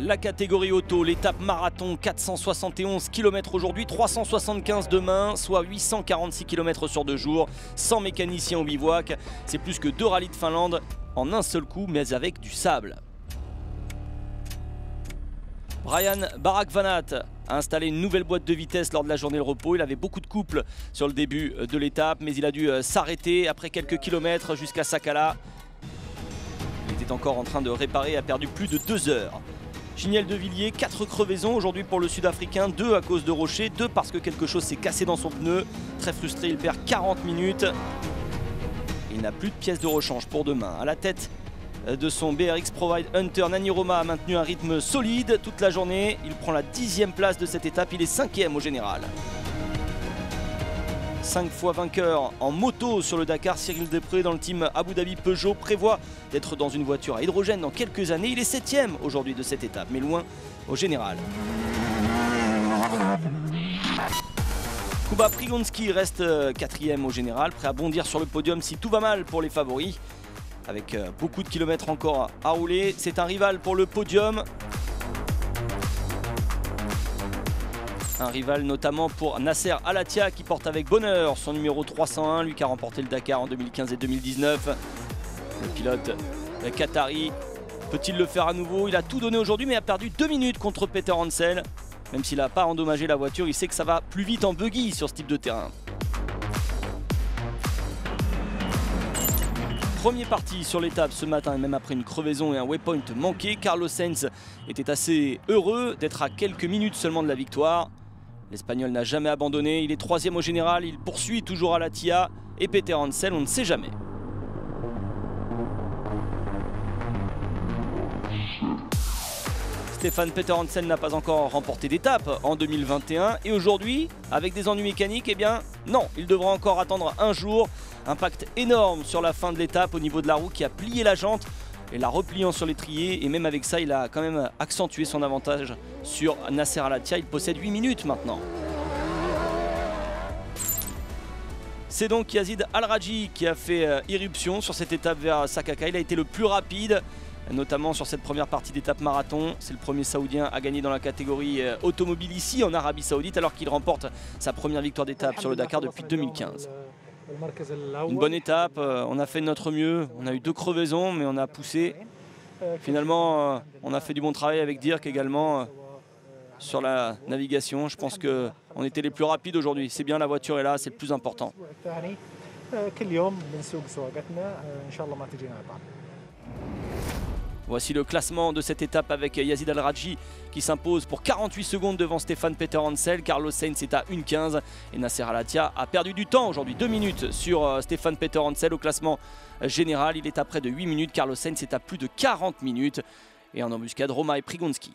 La catégorie auto, l'étape marathon, 471 km aujourd'hui, 375 demain, soit 846 km sur 2 jours, sans mécanicien au bivouac. C'est plus que 2 rallyes de Finlande en un seul coup, mais avec du sable. Brian Barak-Van Aert a installé une nouvelle boîte de vitesse lors de la journée de repos. Il avait beaucoup de couples sur le début de l'étape, mais il a dû s'arrêter après quelques kilomètres jusqu'à Sakala. Il était encore en train de réparer et a perdu plus de 2 heures. Giniel De Villiers, 4 crevaisons aujourd'hui pour le Sud-Africain, 2 à cause de rochers, 2 parce que quelque chose s'est cassé dans son pneu. Très frustré, il perd 40 minutes. Il n'a plus de pièces de rechange pour demain. À la tête de son BRX Provide Hunter, Nani Roma a maintenu un rythme solide toute la journée. Il prend la 10e place de cette étape, il est 5e au général. 5 fois vainqueur en moto sur le Dakar, Cyril Després dans le team Abu Dhabi Peugeot prévoit d'être dans une voiture à hydrogène dans quelques années. Il est 7e aujourd'hui de cette étape, mais loin au général. Kuba Prigonski reste 4e au général, prêt à bondir sur le podium si tout va mal pour les favoris. Avec beaucoup de kilomètres encore à rouler, c'est un rival pour le podium. Un rival notamment pour Nasser Al-Attiyah qui porte avec bonheur son numéro 301, lui qui a remporté le Dakar en 2015 et 2019. Le pilote qatari peut-il le faire à nouveau? Il a tout donné aujourd'hui mais a perdu 2 minutes contre Peter Hansel. Même s'il n'a pas endommagé la voiture, il sait que ça va plus vite en buggy sur ce type de terrain. Premier parti sur l'étape ce matin, et même après une crevaison et un waypoint manqué, Carlos Sainz était assez heureux d'être à quelques minutes seulement de la victoire. L'Espagnol n'a jamais abandonné, il est 3e au général, il poursuit toujours Al-Attiyah et Peter Hansel, on ne sait jamais. Stefan Peter Hansel n'a pas encore remporté d'étape en 2021 et aujourd'hui, avec des ennuis mécaniques, eh bien non, il devra encore attendre un jour. Impact énorme sur la fin de l'étape au niveau de la roue qui a plié la jante et la repliant sur l'étrier, et même avec ça il a quand même accentué son avantage sur Nasser Al-Attiyah. Il possède 8 minutes maintenant. C'est donc Yazid Al-Rajhi qui a fait irruption sur cette étape vers Sakaka. Il a été le plus rapide, notamment sur cette première partie d'étape marathon. C'est le premier Saoudien à gagner dans la catégorie automobile ici en Arabie Saoudite, alors qu'il remporte sa première victoire d'étape sur le Dakar depuis 2015. Une bonne étape, on a fait de notre mieux, on a eu 2 crevaisons mais on a poussé. Finalement on a fait du bon travail avec Dirk également sur la navigation. Je pense qu'on était les plus rapides aujourd'hui. C'est bien, la voiture est là, c'est le plus important. Voici le classement de cette étape avec Yazid Al-Rajhi qui s'impose pour 48 secondes devant Stefan Peter Hansel. Carlos Sainz est à 1,15 et Nasser Al-Attiyah a perdu du temps aujourd'hui, 2 minutes sur Stefan Peter Hansel. Au classement général, il est à près de 8 minutes. Carlos Sainz est à plus de 40 minutes. Et en embuscade, Romain Prigonski.